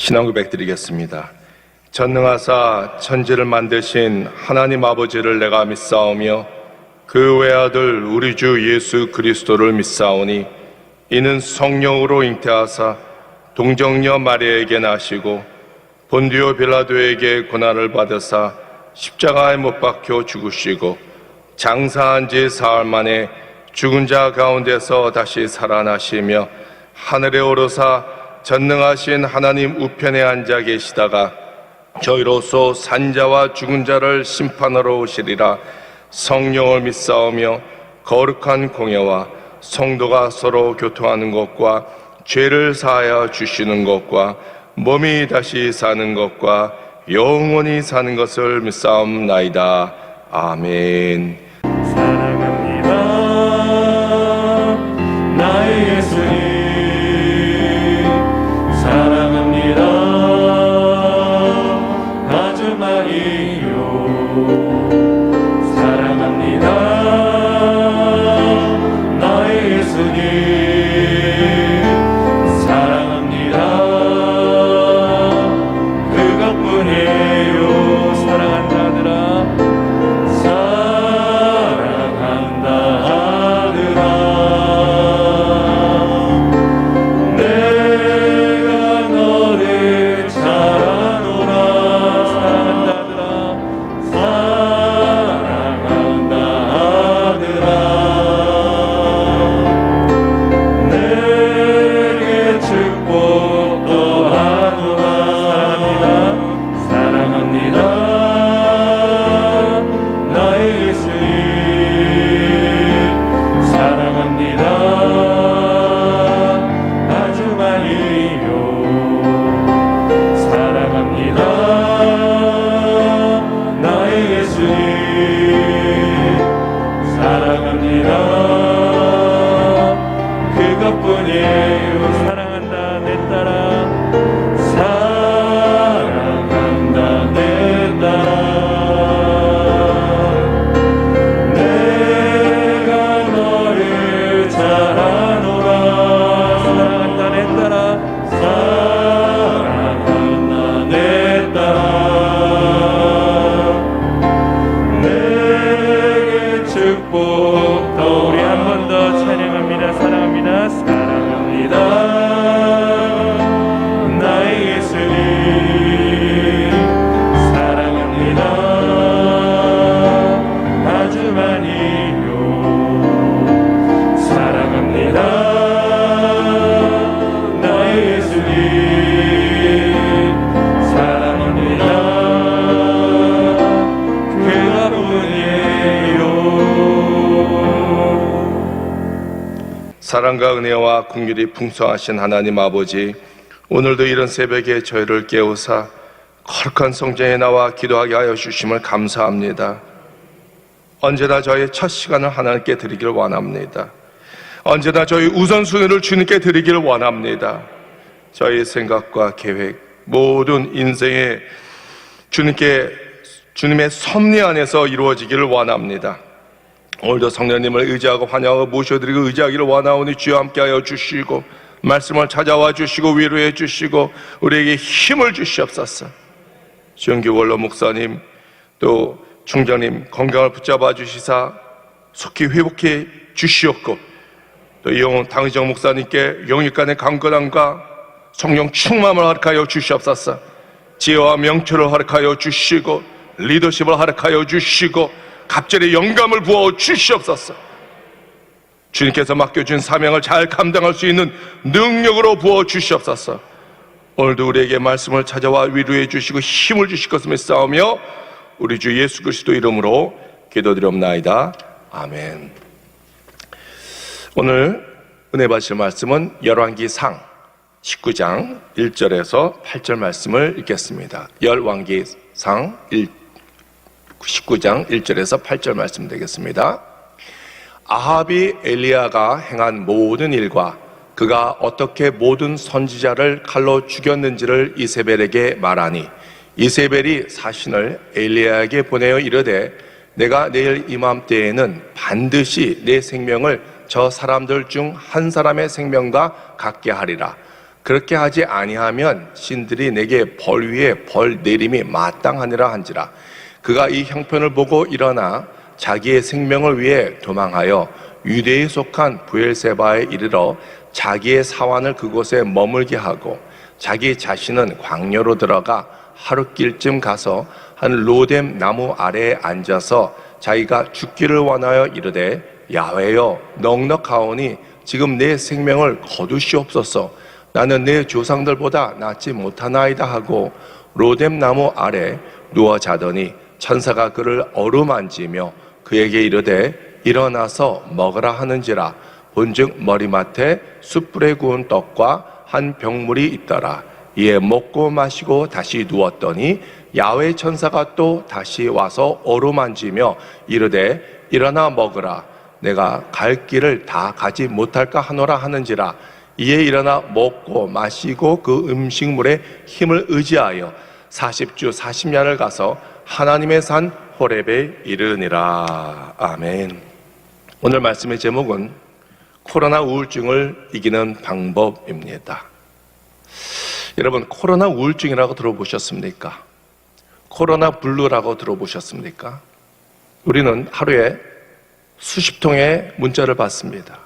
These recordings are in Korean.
신앙고백 드리겠습니다. 전능하사 천지를 만드신 하나님 아버지를 내가 믿사오며 그 외아들 우리 주 예수 그리스도를 믿사오니 이는 성령으로 잉태하사 동정녀 마리아에게 나시고 본디오 빌라도에게 고난을 받으사 십자가에 못 박혀 죽으시고 장사한 지 사흘 만에 죽은 자 가운데서 다시 살아나시며 하늘에 오르사 전능하신 하나님 우편에 앉아 계시다가 저희로서 산자와 죽은 자를 심판하러 오시리라. 성령을 믿사오며 거룩한 공예와 성도가 서로 교통하는 것과 죄를 사하여 주시는 것과 몸이 다시 사는 것과 영원히 사는 것을 믿사옵나이다. 아멘. 사랑합니다 나의 예수님, 사랑합니다 아주 많이요. 사랑합니다 나의 예수님, 사랑합니다 그것뿐이에요. 사랑한다더라 사랑한다 하느라 내가 너를 잘 아노라. 사랑한다더라 사랑한다 하느라 내게 축복도 하노라. 사랑합니다 나의 예수님, 사랑합니다 아주 많이요. 사랑합니다 나의 예수님, 사랑합니다 그것뿐이에요. 사랑한다 내 딸아, 사랑한다 내 딸아 내가 너를 잘 아노라. 사랑한다 내 딸아, 사랑한다 내 딸아 내게 축복도. 우리 한 번 더 찬양합니다. 사랑합니다 사랑합니다 나의 예수님, 사랑합니다 아주 많이요. 사랑합니다 나의 예수님, 사랑합니다 그것뿐이에요. 사랑과 은혜와 긍휼이 풍성하신 하나님 아버지, 오늘도 이런 새벽에 저희를 깨우사 거룩한 성전에 나와 기도하게 하여 주심을 감사합니다. 언제나 저희의 첫 시간을 하나님께 드리길 원합니다. 언제나 저희 우선순위를 주님께 드리길 원합니다. 저희의 생각과 계획, 모든 인생에 주님의 섭리 안에서 이루어지기를 원합니다. 오늘도 성령님을 의지하고 환영하고 모셔드리고 의지하기를 원하오니 주여 함께하여 주시고 말씀을 찾아와 주시고 위로해 주시고 우리에게 힘을 주시옵소서. 주영규 원로 목사님 또 총장님 건강을 붙잡아 주시사 속히 회복해 주시옵고 또 이영훈 당의정 목사님께 영육간의 강건함과 성령 충만을 허락하여 주시옵소서. 지혜와 명철을 허락하여 주시고 리더십을 허락하여 주시고 갑절의 영감을 부어 주시옵소서. 주님께서 맡겨준 사명을 잘 감당할 수 있는 능력으로 부어 주시옵소서. 오늘도 우리에게 말씀을 찾아와 위로해 주시고 힘을 주실 것을 믿사오며 우리 주 예수 그리스도 이름으로 기도드리옵나이다. 아멘. 오늘 은혜 받으실 말씀은 열왕기상 19장 1절에서 8절 말씀을 읽겠습니다. 열왕기상 19장 1절에서 8절 말씀 되겠습니다. 아합이 엘리야가 행한 모든 일과 그가 어떻게 모든 선지자를 칼로 죽였는지를 이세벨에게 말하니 이세벨이 사신을 엘리야에게 보내어 이르되 내가 내일 이맘때에는 반드시 내 생명을 저 사람들 중 한 사람의 생명과 같게 하리라. 그렇게 하지 아니하면 신들이 내게 벌 위에 벌 내림이 마땅하니라 한지라. 그가 이 형편을 보고 일어나 자기의 생명을 위해 도망하여 유대에 속한 브엘세바에 이르러 자기의 사환을 그곳에 머물게 하고 자기 자신은 광야로 들어가 하룻길쯤 가서 한 로뎀 나무 아래에 앉아서 자기가 죽기를 원하여 이르되 야훼여 넉넉하오니 지금 내 생명을 거두시옵소서. 나는 내 조상들보다 낫지 못하나이다 하고 로뎀 나무 아래 누워 자더니 천사가 그를 어루만지며 그에게 이르되 일어나서 먹으라 하는지라. 본즉 머리맡에 숯불에 구운 떡과 한 병물이 있더라. 이에 먹고 마시고 다시 누웠더니 야훼 천사가 또 다시 와서 어루만지며 이르되 일어나 먹으라. 내가 갈 길을 다 가지 못할까 하노라 하는지라. 이에 일어나 먹고 마시고 그 음식물의 힘을 의지하여 40주 40년을 가서 하나님의 산 호렙에 이르니라. 아멘. 오늘 말씀의 제목은 코로나 우울증을 이기는 방법입니다. 여러분, 코로나 우울증이라고 들어보셨습니까? 코로나 블루라고 들어보셨습니까? 우리는 하루에 수십 통의 문자를 받습니다.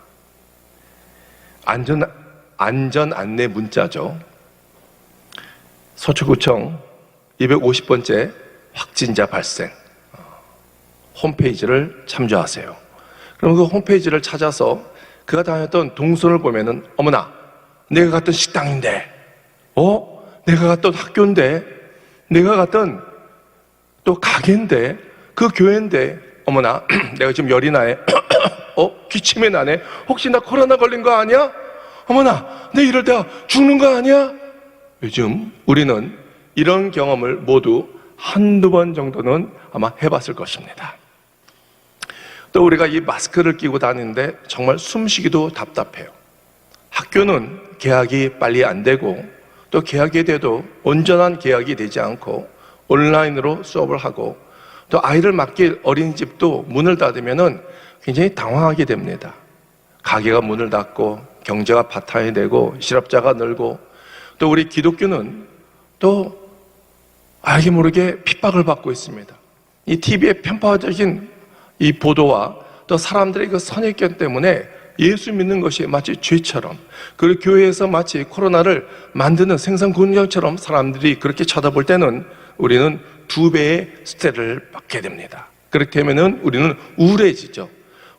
안전 안내 문자죠. 서초구청 250번째 확진자 발생 홈페이지를 참조하세요. 그럼 그 홈페이지를 찾아서 그가 다녔던 동선을 보면은 어머나, 내가 갔던 식당인데, 내가 갔던 학교인데, 내가 갔던 또 가게인데, 그 교회인데, 어머나, 내가 지금 열이 나네. 기침이 나네. 혹시 나 코로나 걸린 거 아니야? 어머나, 내 이럴 때 죽는 거 아니야? 요즘 우리는 이런 경험을 모두 한두 번 정도는 아마 해봤을 것입니다. 또 우리가 이 마스크를 끼고 다니는데 정말 숨쉬기도 답답해요. 학교는 개학이 빨리 안 되고 또 개학이 돼도 온전한 개학이 되지 않고 온라인으로 수업을 하고 또 아이를 맡길 어린이집도 문을 닫으면은 굉장히 당황하게 됩니다. 가게가 문을 닫고 경제가 파탄이 되고 실업자가 늘고 또 우리 기독교는 또 알게 모르게 핍박을 받고 있습니다. 이 TV의 편파적인 이 보도와 또 사람들의 그 선입견 때문에 예수 믿는 것이 마치 죄처럼, 그리고 교회에서 마치 코로나를 만드는 생선군경처럼 사람들이 그렇게 쳐다볼 때는 우리는 2배의 스트레스를 받게 됩니다. 그렇게 되면은 우리는 우울해지죠.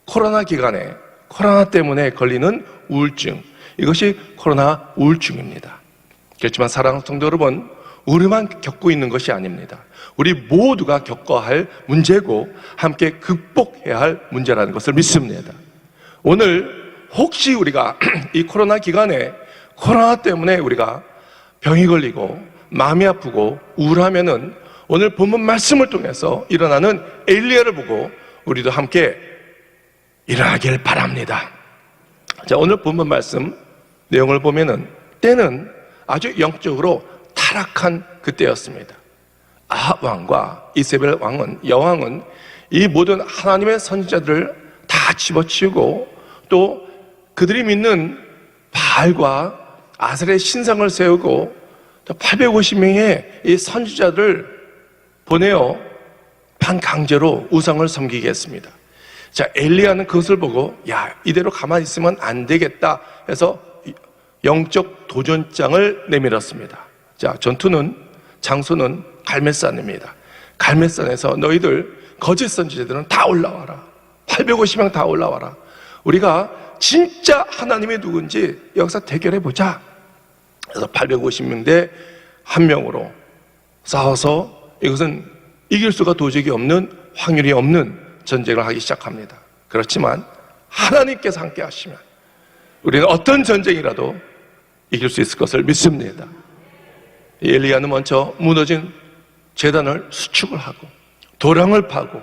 코로나 기간에 코로나 때문에 걸리는 우울증, 이것이 코로나 우울증입니다. 그렇지만 사랑하는 성도 여러분, 우리만 겪고 있는 것이 아닙니다. 우리 모두가 겪어야 할 문제고 함께 극복해야 할 문제라는 것을 믿습니다. 오늘 혹시 우리가 이 코로나 기간에 코로나 때문에 우리가 병이 걸리고 마음이 아프고 우울하면은 오늘 본문 말씀을 통해서 일어나는 엘리야를 보고 우리도 함께 일어나길 바랍니다. 자, 오늘 본문 말씀 내용을 보면은 때는 아주 영적으로 타락한 그때였습니다. 아합 왕과 이세벨 왕은, 여왕은 이 모든 하나님의 선지자들을 다 집어치우고 또 그들이 믿는 바알과 아셀의 신상을 세우고 또 850명의 이 선지자들을 보내어 반강제로 우상을 섬기게 했습니다. 자, 엘리야는 그것을 보고 야, 이대로 가만히 있으면 안 되겠다 해서 영적 도전장을 내밀었습니다. 자, 장소는 갈멜산입니다. 갈멜산에서 너희들 거짓 선지자들은 다 올라와라. 850명 다 올라와라. 우리가 진짜 하나님이 누군지 여기서 대결해 보자. 그래서 850명 대 1명으로 싸워서 이것은 이길 수가 도저히 없는, 확률이 없는 전쟁을 하기 시작합니다. 그렇지만 하나님께서 함께 하시면 우리는 어떤 전쟁이라도 이길 수 있을 것을 믿습니다. 엘리야는 먼저 무너진 제단을 수축을 하고 도랑을 파고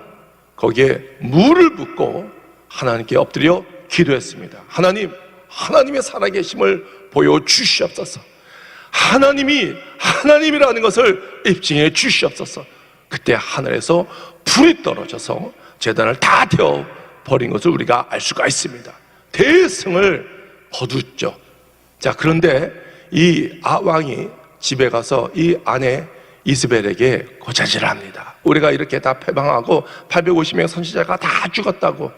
거기에 물을 붓고 하나님께 엎드려 기도했습니다. 하나님의 살아계심을 보여주시옵소서. 하나님이 하나님이라는 것을 입증해 주시옵소서. 그때 하늘에서 불이 떨어져서 제단을 다 태워버린 것을 우리가 알 수가 있습니다. 대승을 거두었죠. 자, 그런데 이 왕이 집에 가서 이 아내 이스벨에게 고자질을 합니다. 우리가 이렇게 다 패방하고 850명 선지자가 다 죽었다고.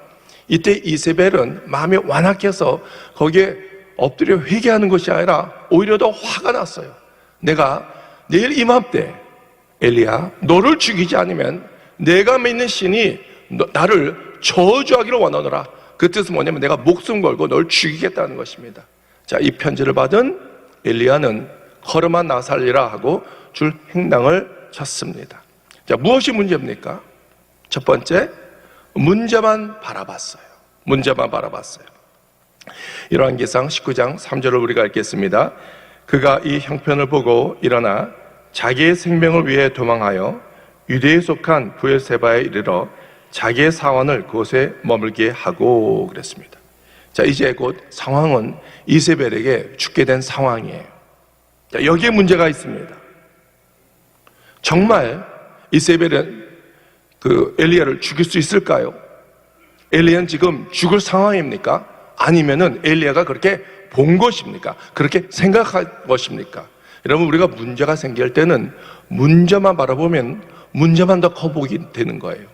이때 이세벨은 마음이 완악해서 거기에 엎드려 회개하는 것이 아니라 오히려 더 화가 났어요. 내가 내일 이맘때 엘리야 너를 죽이지 않으면 내가 믿는 신이 나를 저주하기를 원하노라. 그 뜻은 뭐냐면 내가 목숨 걸고 널 죽이겠다는 것입니다. 자, 이 편지를 받은 엘리야는 걸음아 나 살리라 하고 줄 행당을 쳤습니다. 자, 무엇이 문제입니까? 첫 번째, 문제만 바라봤어요. 문제만 바라봤어요. 열왕기상 19장 3절을 우리가 읽겠습니다. 그가 이 형편을 보고 일어나 자기의 생명을 위해 도망하여 유대에 속한 브엘세바에 이르러 자기의 사원을 그곳에 머물게 하고 그랬습니다. 자, 이제 곧 상황은 이세벨에게 죽게 된 상황이에요. 자, 여기에 문제가 있습니다. 정말 이세벨은 엘리야를 죽일 수 있을까요? 엘리야는 지금 죽을 상황입니까? 아니면은 엘리야가 그렇게 본 것입니까? 그렇게 생각할 것입니까? 여러분, 우리가 문제가 생길 때는 문제만 바라보면 문제만 더 커 보게 되는 거예요.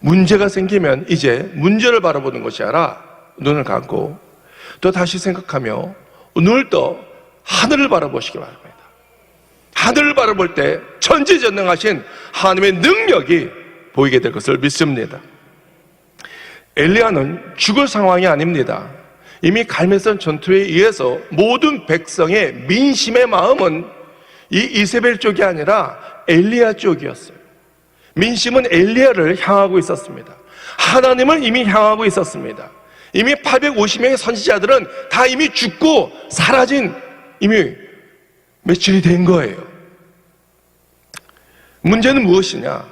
문제가 생기면 이제 문제를 바라보는 것이 아니라 눈을 감고 또 다시 생각하며 눈을 떠 하늘을 바라보시기 바랍니다. 하늘을 바라볼 때 전지전능하신 하나님의 능력이 보이게 될 것을 믿습니다. 엘리야는 죽을 상황이 아닙니다. 이미 갈멜산 전투에 의해서 모든 백성의 민심의 마음은 이 이세벨 쪽이 아니라 엘리야 쪽이었어요. 민심은 엘리야를 향하고 있었습니다. 하나님을 이미 향하고 있었습니다. 이미 850명의 선지자들은 다 이미 죽고 사라진 이미 며칠이 된 거예요. 문제는 무엇이냐?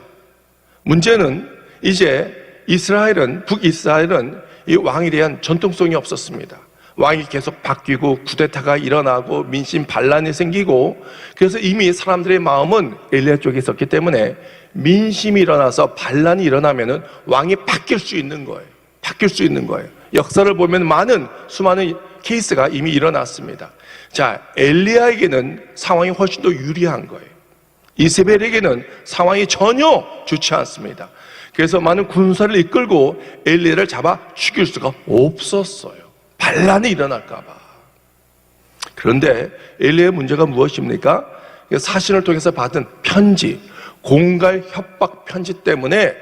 문제는 이제 북이스라엘은 이 왕에 대한 전통성이 없었습니다. 왕이 계속 바뀌고 쿠데타가 일어나고 민심 반란이 생기고, 그래서 이미 사람들의 마음은 엘리야 쪽에 있었기 때문에 민심이 일어나서 반란이 일어나면은 왕이 바뀔 수 있는 거예요. 바뀔 수 있는 거예요. 역사를 보면 수많은 케이스가 이미 일어났습니다. 자, 엘리야에게는 상황이 훨씬 더 유리한 거예요. 이세벨에게는 상황이 전혀 좋지 않습니다. 그래서 많은 군사를 이끌고 엘리야를 잡아 죽일 수가 없었어요. 반란이 일어날까 봐. 그런데 엘리야의 문제가 무엇입니까? 사신을 통해서 받은 편지, 공갈 협박 편지 때문에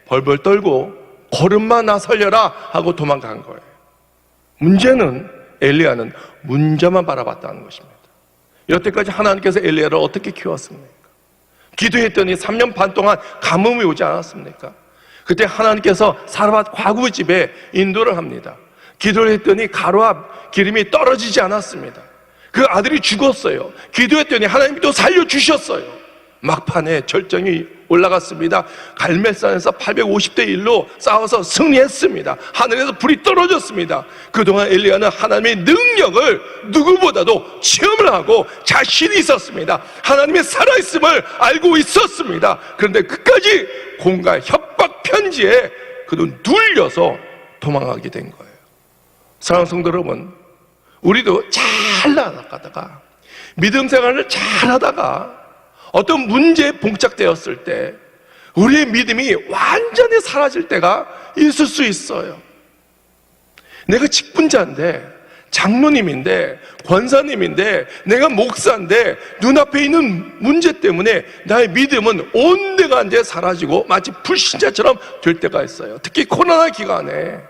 벌벌 떨고 걸음마 나 살려라 하고 도망간 거예요. 문제는 엘리야는 문제만 바라봤다는 것입니다. 여태까지 하나님께서 엘리야를 어떻게 키웠습니까? 기도했더니 3년 반 동안 가뭄이 오지 않았습니까? 그때 하나님께서 사르밧 과부 집에 인도를 합니다. 기도를 했더니 가루와 기름이 떨어지지 않았습니다. 그 아들이 죽었어요. 기도했더니 하나님이 또 살려주셨어요. 막판에 절정이 올라갔습니다. 갈멜산에서 850대 1로 싸워서 승리했습니다. 하늘에서 불이 떨어졌습니다. 그동안 엘리야는 하나님의 능력을 누구보다도 체험을 하고 자신이 있었습니다. 하나님의 살아있음을 알고 있었습니다. 그런데 끝까지 공갈 협박 편지에 그는 눌려서 도망가게 된 거예요. 사랑하는 성도 여러분, 우리도 잘 나가다가 믿음 생활을 잘 하다가 어떤 문제에 봉착되었을 때 우리의 믿음이 완전히 사라질 때가 있을 수 있어요. 내가 직분자인데, 장로님인데, 권사님인데, 내가 목사인데 눈앞에 있는 문제 때문에 나의 믿음은 온데간데 사라지고 마치 불신자처럼 될 때가 있어요. 특히 코로나 기간에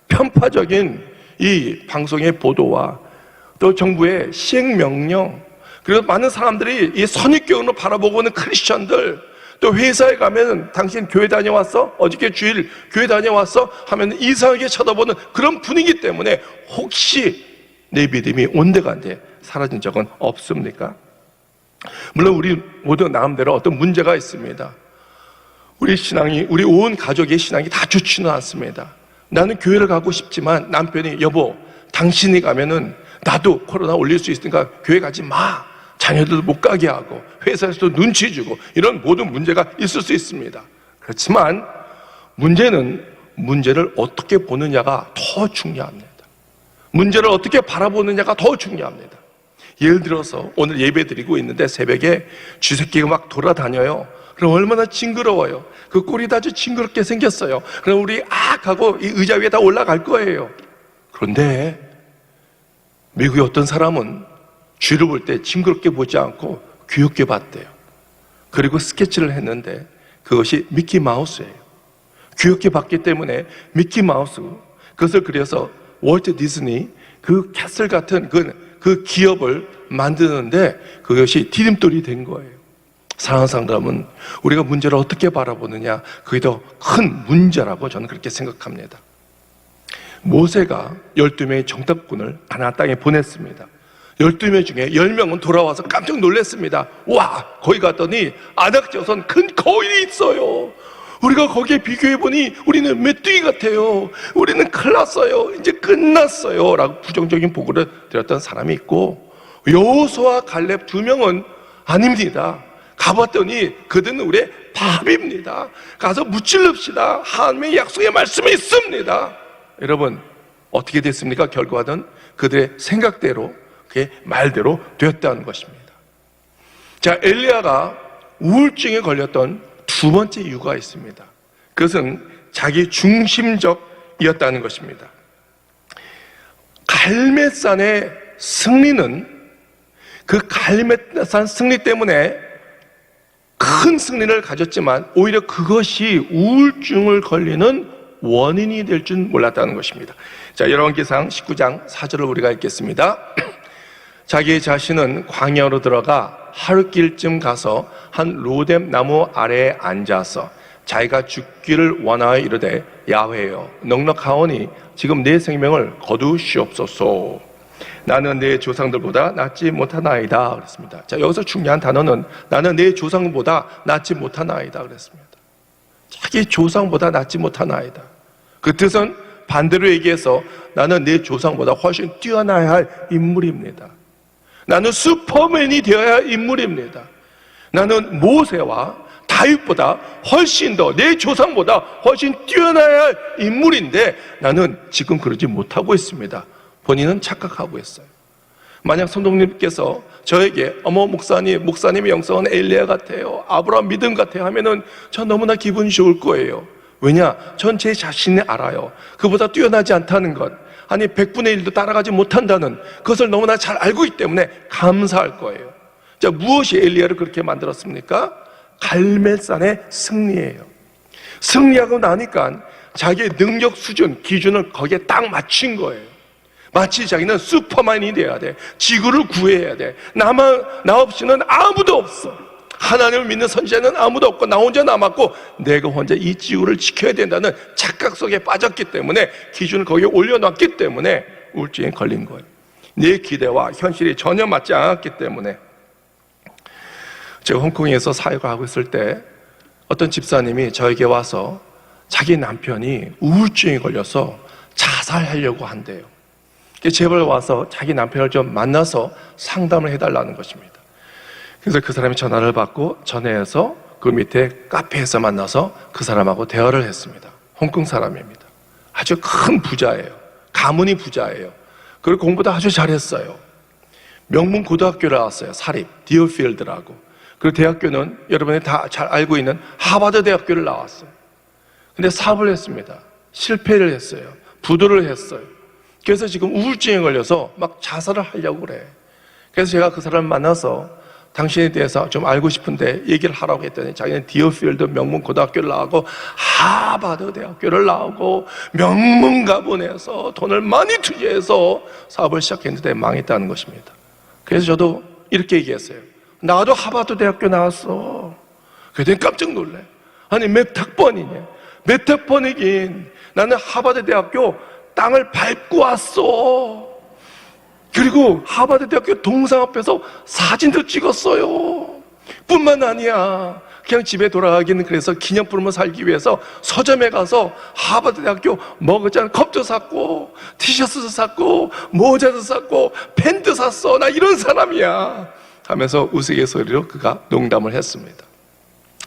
편파적인 이 방송의 보도와 또 정부의 시행명령, 그리고 많은 사람들이 이 선입견으로 바라보고 있는 크리스천들, 또 회사에 가면 당신 교회 다녀왔어? 어저께 주일 교회 다녀왔어? 하면 이상하게 쳐다보는 그런 분위기 때문에 혹시 내 믿음이 온데간데 사라진 적은 없습니까? 물론 우리 모두 나름대로 어떤 문제가 있습니다. 우리 온 가족의 신앙이 다 좋지는 않습니다. 나는 교회를 가고 싶지만 남편이 여보, 당신이 가면은 나도 코로나 올릴 수 있으니까 교회 가지 마. 자녀들도 못 가게 하고 회사에서도 눈치 주고 이런 모든 문제가 있을 수 있습니다. 그렇지만 문제를 어떻게 보느냐가 더 중요합니다. 문제를 어떻게 바라보느냐가 더 중요합니다. 예를 들어서 오늘 예배 드리고 있는데 새벽에 쥐새끼가 막 돌아다녀요. 그럼 얼마나 징그러워요. 그 꼴이 아주 징그럽게 생겼어요. 그럼 우리 악 하고 이 의자 위에다 올라갈 거예요. 그런데 미국의 어떤 사람은 쥐를 볼 때 징그럽게 보지 않고 귀엽게 봤대요. 그리고 스케치를 했는데 그것이 미키 마우스예요. 귀엽게 봤기 때문에 미키 마우스, 그것을 그려서 월트 디즈니 그 캐슬 같은 그 기업을 만드는데 그것이 디딤돌이 된 거예요. 사랑하는 사람은 우리가 문제를 어떻게 바라보느냐, 그게 더 큰 문제라고 저는 그렇게 생각합니다. 모세가 12명의 정탐꾼을 가나안 땅에 보냈습니다. 12명 중에 10명은 돌아와서 깜짝 놀랐습니다. 와, 거기 갔더니 안악지어선 큰 거인이 있어요. 우리가 거기에 비교해보니 우리는 메뚜기 같아요. 우리는 큰일 났어요. 이제 끝났어요. 라고 부정적인 보고를 드렸던 사람이 있고, 여호수아와 갈렙 2명은 아닙니다. 가봤더니 그들은 우리의 밥입니다. 가서 무찔릅시다. 하나님의 약속의 말씀이 있습니다. 여러분, 어떻게 됐습니까? 결과는 그들의 생각대로, 그의 말대로 되었다는 것입니다. 자, 엘리야가 우울증에 걸렸던 두 번째 이유가 있습니다. 그것은 자기 중심적이었다는 것입니다. 갈멜산의 승리는 그 갈멜산 승리 때문에 큰 승리를 가졌지만 오히려 그것이 우울증을 걸리는 원인이 될 줄 몰랐다는 것입니다. 자, 열왕기상 19장 4절을 우리가 읽겠습니다. 자기 자신은 광야로 들어가 하루길쯤 가서 한 로뎀 나무 아래에 앉아서 자기가 죽기를 원하여 이르되, 야훼여 넉넉하오니 지금 내 생명을 거두시옵소서. 나는 내 조상들보다 낫지 못하나이다 그랬습니다. 자, 여기서 중요한 단어는 나는 내 조상보다 낫지 못하나이다 그랬습니다. 자기 조상보다 낫지 못하나이다. 그 뜻은 반대로 얘기해서 나는 내 조상보다 훨씬 뛰어나야 할 인물입니다. 나는 슈퍼맨이 되어야 할 인물입니다. 나는 모세와 다윗보다 훨씬 더, 내 조상보다 훨씬 뛰어나야 할 인물인데 나는 지금 그러지 못하고 있습니다. 본인은 착각하고 있어요. 만약 성도님께서 저에게 어머 목사님의 영성은 엘리야 같아요, 아브라함 믿음 같아요 하면은 전 너무나 기분이 좋을 거예요. 왜냐? 전 제 자신이 알아요. 그보다 뛰어나지 않다는 것, 아니 100분의 1도 따라가지 못한다는 그것을 너무나 잘 알고 있기 때문에 감사할 거예요. 자, 무엇이 엘리야를 그렇게 만들었습니까? 갈멜산의 승리예요. 승리하고 나니까 자기의 능력 수준, 기준을 거기에 딱 맞춘 거예요. 마치 자기는 슈퍼맨이 돼야 돼. 지구를 구해야 돼. 나 없이는 아무도 없어. 하나님을 믿는 선지자는 아무도 없고 나 혼자 남았고 내가 혼자 이 지구를 지켜야 된다는 착각 속에 빠졌기 때문에 기준을 거기에 올려놨기 때문에 우울증에 걸린 거예요. 내 기대와 현실이 전혀 맞지 않았기 때문에. 제가 홍콩에서 사역을 하고 있을 때 어떤 집사님이 저에게 와서 자기 남편이 우울증에 걸려서 자살하려고 한대요. 제발 와서 자기 남편을 좀 만나서 상담을 해달라는 것입니다. 그래서 그 사람이 전화를 받고 전화해서 그 밑에 카페에서 만나서 그 사람하고 대화를 했습니다. 홍콩 사람입니다. 아주 큰 부자예요. 가문이 부자예요. 그리고 공부도 아주 잘했어요. 명문 고등학교를 나왔어요. 사립 디어필드라고. 그리고 대학교는 여러분이 다 잘 알고 있는 하버드 대학교를 나왔어요. 근데 사업을 했습니다. 실패를 했어요. 부도를 했어요. 그래서 지금 우울증에 걸려서 막 자살을 하려고 그래. 그래서 제가 그 사람을 만나서 당신에 대해서 좀 알고 싶은데 얘기를 하라고 했더니 자기는 디어필드 명문 고등학교를 나오고 하버드 대학교를 나오고 명문 가문에서 돈을 많이 투자해서 사업을 시작했는데 망했다는 것입니다. 그래서 저도 이렇게 얘기했어요. 나도 하버드 대학교 나왔어. 그랬더니 깜짝 놀래. 아니 몇 학번이냐? 몇 학번이긴. 나는 하버드 대학교 땅을 밟고 왔어. 그리고 하버드 대학교 동상 앞에서 사진도 찍었어요. 뿐만 아니야, 그냥 집에 돌아가기는 그래서 기념품을 살기 위해서 서점에 가서 하버드 대학교 먹었잖아. 컵도 샀고 티셔츠도 샀고 모자도 샀고 펜도 샀어. 나 이런 사람이야 하면서 우스갯소리로 그가 농담을 했습니다.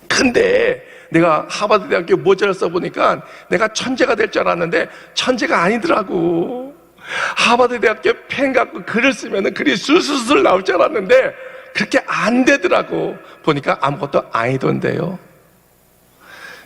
근데 내가 하버드 대학교 모자를 써보니까 내가 천재가 될 줄 알았는데 천재가 아니더라고. 하버드 대학교 펜 갖고 글을 쓰면 글이 술술술 나올 줄 알았는데 그렇게 안 되더라고. 보니까 아무것도 아니던데요.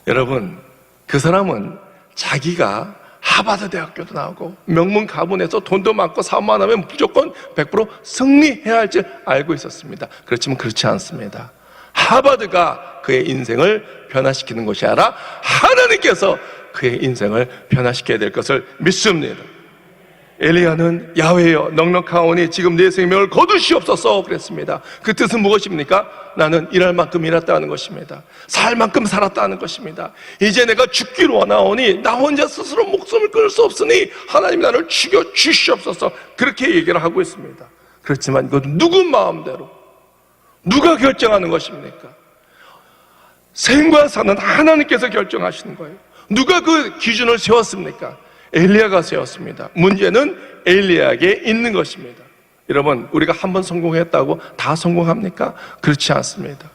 여러분, 그 사람은 자기가 하버드 대학교도 나오고 명문 가문에서 돈도 많고 사업만 하면 무조건 100% 승리해야 할 줄 알고 있었습니다. 그렇지만 그렇지 않습니다. 하버드가 그의 인생을 변화시키는 것이 아니라 하나님께서 그의 인생을 변화시켜야 될 것을 믿습니다. 엘리야는 야훼여 넉넉하오니 지금 내 생명을 거두시옵소서 그랬습니다. 그 뜻은 무엇입니까? 나는 일할 만큼 일했다는 것입니다. 살 만큼 살았다는 것입니다. 이제 내가 죽기로 원하오니 나 혼자 스스로 목숨을 끊을 수 없으니 하나님 나를 죽여 주시옵소서, 그렇게 얘기를 하고 있습니다. 그렇지만 이건 누구 마음대로 누가 결정하는 것입니까? 생과 사는 하나님께서 결정하시는 거예요. 누가 그 기준을 세웠습니까? 엘리야가 세웠습니다. 문제는 엘리야에게 있는 것입니다. 여러분, 우리가 한번 성공했다고 다 성공합니까? 그렇지 않습니다.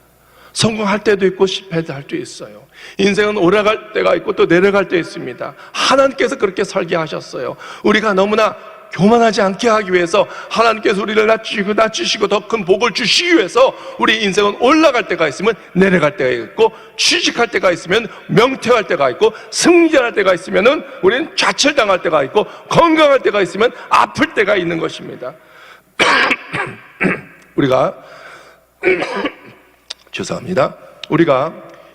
성공할 때도 있고 실패할 때도 있어요. 인생은 올라갈 때가 있고 또 내려갈 때 있습니다. 하나님께서 그렇게 설계하셨어요. 우리가 너무나 교만하지 않게 하기 위해서 하나님께서 우리를 낮추시고 더 큰 복을 주시기 위해서 우리 인생은 올라갈 때가 있으면 내려갈 때가 있고, 취직할 때가 있으면 명퇴할 때가 있고, 승진할 때가 있으면 우리는 좌절당할 때가 있고, 건강할 때가 있으면 아플 때가 있는 것입니다. 우리가 죄송합니다. 우리가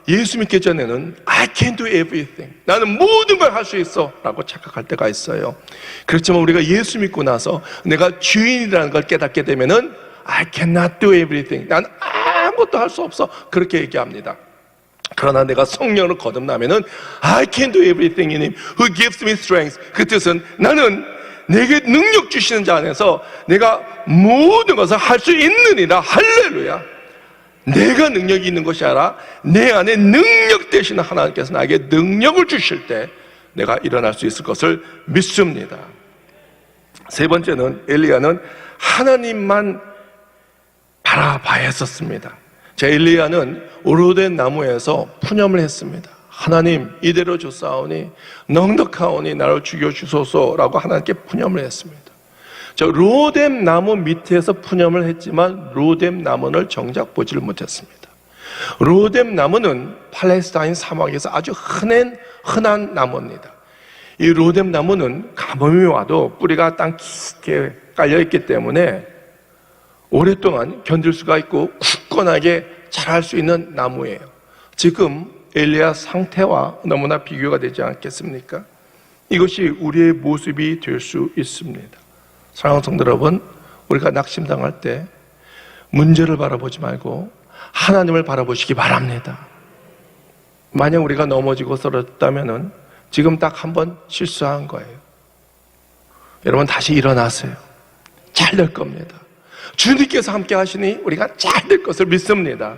예수 믿기 전에는 I can do everything, 나는 모든 걸 할 수 있어 라고 착각할 때가 있어요. 그렇지만 우리가 예수 믿고 나서 내가 주인이라는 걸 깨닫게 되면은 I cannot do everything, 난 아무것도 할 수 없어, 그렇게 얘기합니다. 그러나 내가 성령으로 거듭나면은 I can do everything in Him who gives me strength, 그 뜻은 나는 내게 능력 주시는 자 안에서 내가 모든 것을 할 수 있느니라. 할렐루야. 내가 능력이 있는 것이 아니라 내 안에 능력 되시는 하나님께서 나에게 능력을 주실 때 내가 일어날 수 있을 것을 믿습니다. 세 번째는 엘리야는 하나님만 바라봐야 했었습니다. 엘리야는 오르된 나무에서 푸념을 했습니다. 하나님, 이대로 주사오니 넉넉하오니 나를 죽여주소서라고 하나님께 푸념을 했습니다. 로뎀 나무 밑에서 푸념을 했지만 로뎀 나무를 정작 보지를 못했습니다. 로뎀 나무는 팔레스타인 사막에서 아주 흔한 나무입니다. 이 로뎀 나무는 가뭄이 와도 뿌리가 땅 깊게 깔려있기 때문에 오랫동안 견딜 수가 있고 굳건하게 자랄 수 있는 나무예요. 지금 엘리야 상태와 너무나 비교가 되지 않겠습니까? 이것이 우리의 모습이 될 수 있습니다. 사랑하는 성도 여러분, 우리가 낙심당할 때 문제를 바라보지 말고 하나님을 바라보시기 바랍니다. 만약 우리가 넘어지고 쓰러졌다면 지금 딱 한 번 실수한 거예요. 여러분, 다시 일어나세요. 잘 될 겁니다. 주님께서 함께 하시니 우리가 잘 될 것을 믿습니다.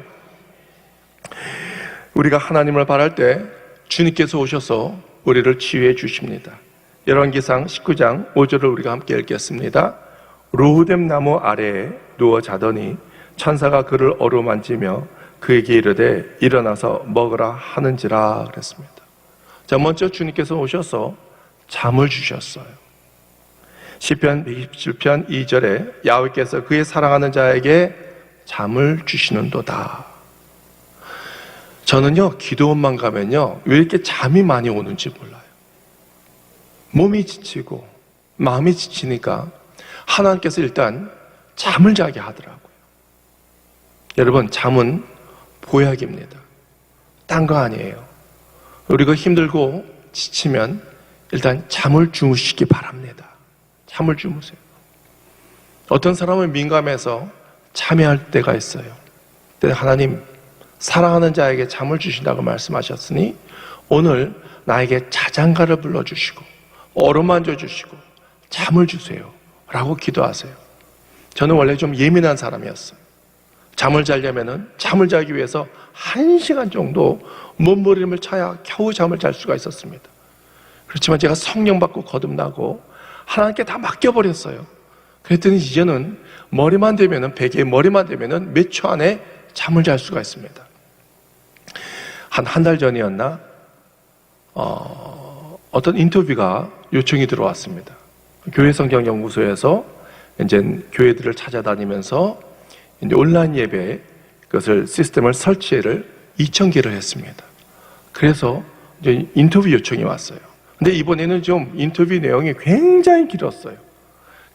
우리가 하나님을 바랄 때 주님께서 오셔서 우리를 치유해 주십니다. 열왕기상 19장 5절을 우리가 함께 읽겠습니다. 로뎀 나무 아래에 누워 자더니 천사가 그를 어루만지며 그에게 이르되 일어나서 먹으라 하는지라 그랬습니다. 자, 먼저 주님께서 오셔서 잠을 주셨어요. 시편 127편 2절에 야훼께서 그의 사랑하는 자에게 잠을 주시는도다. 저는요, 기도원만 가면요, 왜 이렇게 잠이 많이 오는지 몰라요. 몸이 지치고 마음이 지치니까 하나님께서 일단 잠을 자게 하더라고요. 여러분, 잠은 보약입니다. 딴 거 아니에요. 우리가 힘들고 지치면 일단 잠을 주무시기 바랍니다. 잠을 주무세요. 어떤 사람은 민감해서 참여할 때가 있어요. 근데 하나님, 사랑하는 자에게 잠을 주신다고 말씀하셨으니 오늘 나에게 자장가를 불러주시고 어루만져 주시고 잠을 주세요 라고 기도하세요. 저는 원래 좀 예민한 사람이었어요. 잠을 자려면은 잠을 자기 위해서 1시간 정도 몸부림을 쳐야 겨우 잠을 잘 수가 있었습니다. 그렇지만 제가 성령 받고 거듭나고 하나님께 다 맡겨버렸어요. 그랬더니 이제는 머리만 대면은, 베개에 머리만 대면은 몇 초 안에 잠을 잘 수가 있습니다. 한 달 전이었나? 어떤 인터뷰가 요청이 들어왔습니다. 교회 성경 연구소에서 이제 교회들을 찾아다니면서 이제 온라인 예배 그것을 시스템을 설치를 2,000개를 했습니다. 그래서 이제 인터뷰 요청이 왔어요. 근데 이번에는 좀 인터뷰 내용이 굉장히 길었어요.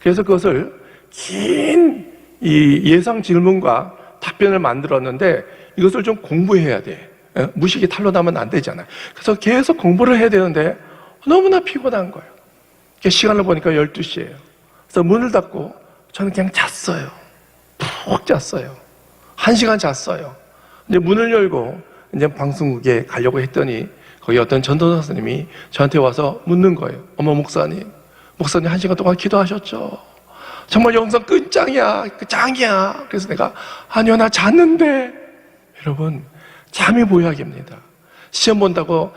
그래서 그것을 긴 이 예상 질문과 답변을 만들었는데 이것을 좀 공부해야 돼. 무식이 탈로 나면 안 되잖아요. 그래서 계속 공부를 해야 되는데 너무나 피곤한 거예요. 시간을 보니까 12시예요. 그래서 문을 닫고 저는 그냥 잤어요. 푹 잤어요. 1시간 잤어요. 이제 문을 열고 이제 방송국에 가려고 했더니 거기 어떤 전도사 선생님이 저한테 와서 묻는 거예요. 어머 목사님 1시간 동안 기도하셨죠? 정말 영상 끝장이야. 짱이야. 그래서 내가 아니요 나 잤는데. 여러분 잠이 보약입니다. 시험 본다고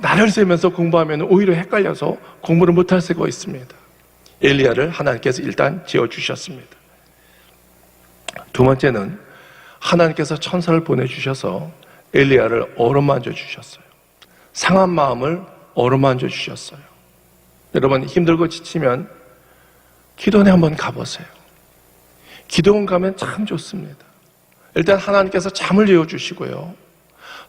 날을 새면서 공부하면 오히려 헷갈려서 공부를 못할 수가 있습니다. 엘리야를 하나님께서 일단 지어주셨습니다. 두 번째는 하나님께서 천사를 보내주셔서 엘리야를 어루만져 주셨어요. 상한 마음을 어루만져 주셨어요. 여러분 힘들고 지치면 기도원에 한번 가보세요. 기도원 가면 참 좋습니다. 일단 하나님께서 잠을 재워주시고요.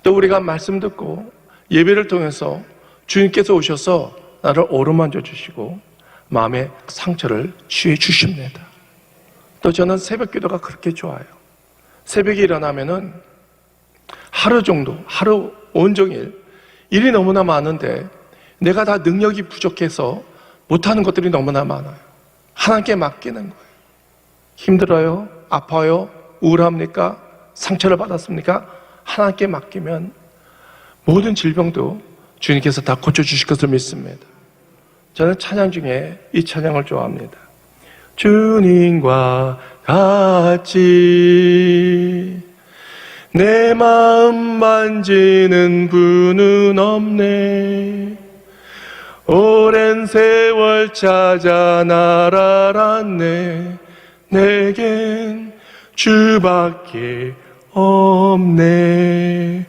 또 우리가 말씀 듣고 예배를 통해서 주님께서 오셔서 나를 어루만져 주시고 마음의 상처를 치유해 주십니다. 또 저는 새벽 기도가 그렇게 좋아요. 새벽에 일어나면은 하루 정도, 하루 온종일 일이 너무나 많은데 내가 다 능력이 부족해서 못하는 것들이 너무나 많아요. 하나님께 맡기는 거예요. 힘들어요? 아파요? 우울합니까? 상처를 받았습니까? 하나님께 맡기면 모든 질병도 주님께서 다 고쳐주실 것을 믿습니다. 저는 찬양 중에 이 찬양을 좋아합니다. 주님과 같이 내 마음 만지는 분은 없네. 오랜 세월 찾아 날 알았네. 내겐 주밖에 없네.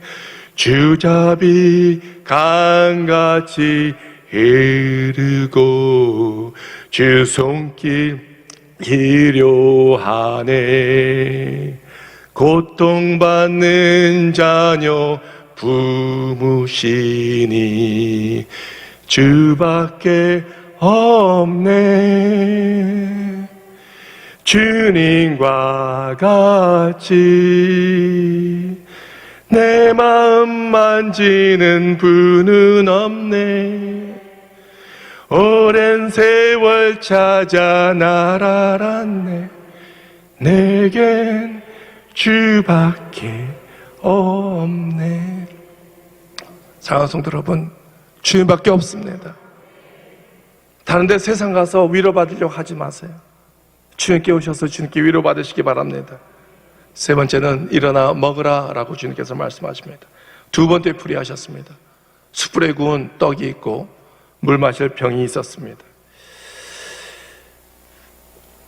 주잡이 강같이 흐르고 주 손길 기료하네. 고통받는 자녀 부무시니 주밖에 없네. 주님과 같이 내 마음 만지는 분은 없네. 오랜 세월 찾아 날 알았네. 내겐 주밖에 없네. 사랑하는 성도 여러분, 주님밖에 없습니다. 다른 데 세상 가서 위로받으려고 하지 마세요. 주님께 오셔서 주님께 위로받으시기 바랍니다. 세 번째는 일어나 먹으라 라고 주님께서 말씀하십니다. 두 번째 풀이하셨습니다. 숯불에 구운 떡이 있고 물 마실 병이 있었습니다.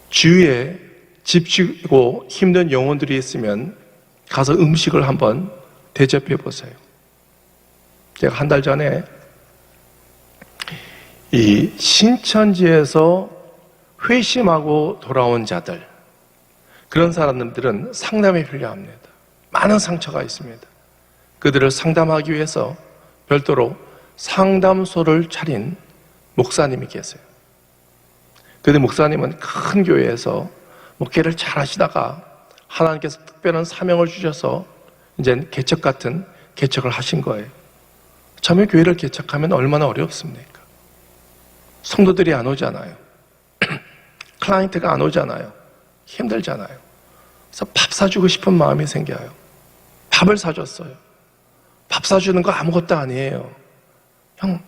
주위에 집치고 힘든 영혼들이 있으면 가서 음식을 한번 대접해 보세요. 제가 한 달 전에 이 신천지에서 회심하고 돌아온 자들, 그런 사람들은 상담이 필요합니다. 많은 상처가 있습니다. 그들을 상담하기 위해서 별도로 상담소를 차린 목사님이 계세요. 근데 목사님은 큰 교회에서 목회를 잘 하시다가 하나님께서 특별한 사명을 주셔서 이제 개척 같은 개척을 하신 거예요. 처음에 교회를 개척하면 얼마나 어렵습니까? 성도들이 안 오잖아요. 클라이언트가 안 오잖아요. 힘들잖아요. 그래서 밥 사주고 싶은 마음이 생겨요. 밥을 사줬어요. 밥 사주는 거 아무것도 아니에요. 형,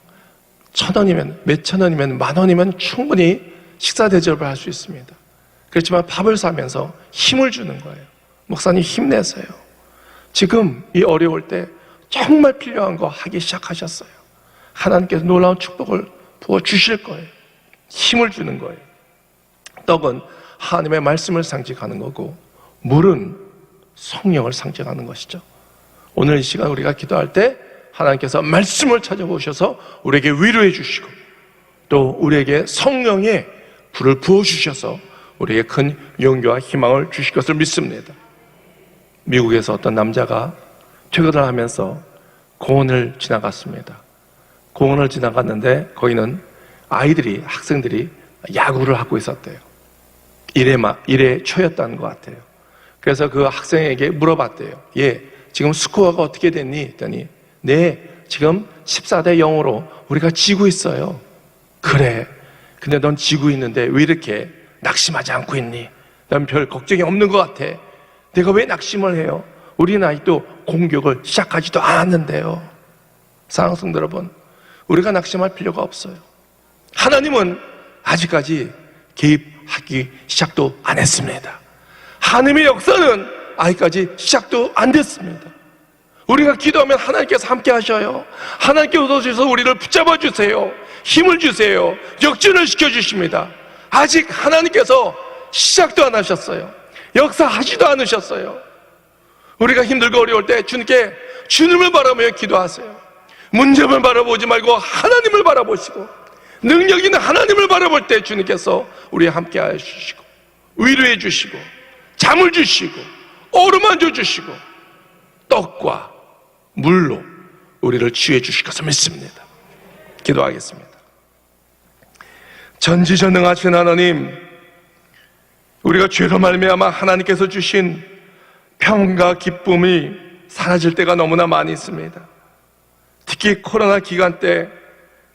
1,000원이면, 몇천 원이면, 10,000원이면 충분히 식사 대접을 할 수 있습니다. 그렇지만 밥을 사면서 힘을 주는 거예요. 목사님 힘내세요. 지금 이 어려울 때 정말 필요한 거 하기 시작하셨어요. 하나님께서 놀라운 축복을 부어주실 거예요. 힘을 주는 거예요. 떡은 하나님의 말씀을 상징하는 거고, 물은 성령을 상징하는 것이죠. 오늘 이 시간 우리가 기도할 때 하나님께서 말씀을 찾아오셔서 우리에게 위로해 주시고 또 우리에게 성령의 불을 부어주셔서 우리에게 큰 용기와 희망을 주실 것을 믿습니다. 미국에서 어떤 남자가 퇴근을 하면서 공원을 지나갔습니다. 공원을 지나갔는데 거기는 아이들이, 학생들이 야구를 하고 있었대요. 일에 초였다는 것 같아요. 그래서 그 학생에게 물어봤대요. 예, 지금 스코어가 어떻게 됐니? 했더니 네, 지금 14대 0으로 우리가 지고 있어요. 그래, 근데 넌 지고 있는데 왜 이렇게 낙심하지 않고 있니? 난 별 걱정이 없는 것 같아. 내가 왜 낙심을 해요? 우리는 아직도 공격을 시작하지도 않았는데요. 사랑하는 성도 여러분, 우리가 낙심할 필요가 없어요. 하나님은 아직까지 개입하기 시작도 안 했습니다. 하나님의 역사는 아직까지 시작도 안 됐습니다. 우리가 기도하면 하나님께서 함께 하셔요. 하나님께서 오셔서 우리를 붙잡아 주세요. 힘을 주세요. 역전을 시켜주십니다. 아직 하나님께서 시작도 안 하셨어요. 역사하지도 않으셨어요. 우리가 힘들고 어려울 때 주님께 주님을 바라보며 기도하세요. 문제만 바라보지 말고 하나님을 바라보시고 능력 있는 하나님을 바라볼 때 주님께서 우리와 함께 하여 주시고 위로해 주시고 잠을 주시고 어루만져 주시고 떡과 물로 우리를 치유해 주실 것을 믿습니다. 기도하겠습니다. 전지전능하신 하나님, 우리가 죄로 말미암아 하나님께서 주신 평안과 기쁨이 사라질 때가 너무나 많이 있습니다. 특히 코로나 기간 때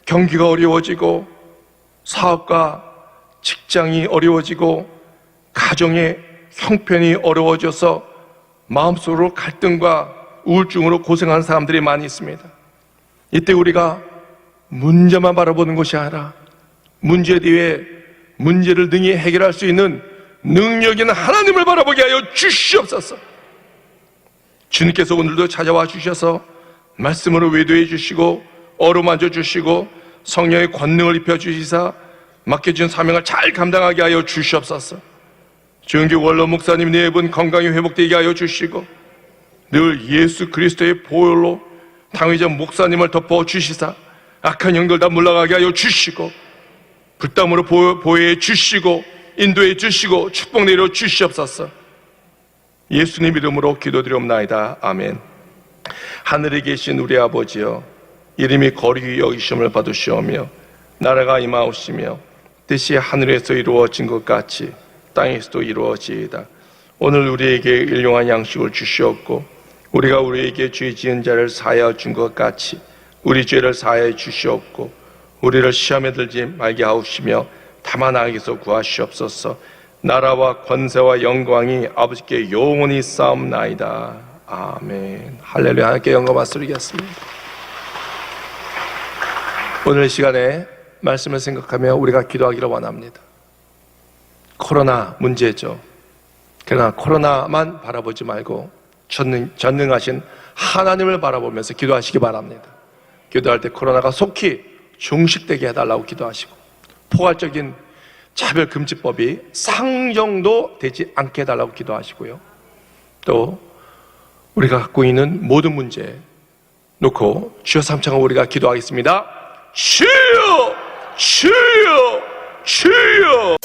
경기가 어려워지고 사업과 직장이 어려워지고 가정의 형편이 어려워져서 마음속으로 갈등과 우울증으로 고생하는 사람들이 많이 있습니다. 이때 우리가 문제만 바라보는 것이 아니라 문제 뒤에 문제를 능히 해결할 수 있는 능력 있는 하나님을 바라보게 하여 주시옵소서. 주님께서 오늘도 찾아와 주셔서 말씀으로 외도해 주시고 어루만져 주시고 성령의 권능을 입혀 주시사 맡겨진 사명을 잘 감당하게 하여 주시옵소서. 주은기 원로 목사님 네 분 건강히 회복되게 하여 주시고 늘 예수 그리스도의 보혈로 당회장 목사님을 덮어 주시사 악한 영들 다 물러가게 하여 주시고 불담으로 보호해 주시고 인도해 주시고 축복 내려 주시옵소서. 예수님 이름으로 기도드리옵나이다. 아멘. 하늘에 계신 우리 아버지여, 이름이 거룩히 여기심을 받으시오며 나라가 임하옵시며 뜻이 하늘에서 이루어진 것 같이 땅에서도 이루어지이다. 오늘 우리에게 일용할 양식을 주시옵고 우리가 우리에게 죄 지은 자를 사하여 준 것 같이 우리 죄를 사하여 주시옵고 우리를 시험에 들지 말게 하옵시며 다만 악에서 구하시옵소서. 나라와 권세와 영광이 아버지께 영원히 쌓옵나이다. 아멘. 할렐루야. 하나님께 영광 받드리겠습니다. 오늘 시간에 말씀을 생각하며 우리가 기도하기를 원합니다. 코로나 문제죠. 그러나 코로나만 바라보지 말고 전능하신 하나님을 바라보면서 기도하시기 바랍니다. 기도할 때 코로나가 속히 종식되게 해달라고 기도하시고 포괄적인 차별금지법이 상정도 되지 않게 해달라고 기도하시고요. 또 우리가 갖고 있는 모든 문제 놓고 주여 삼창하고 우리가 기도하겠습니다. 주여 주여 주여.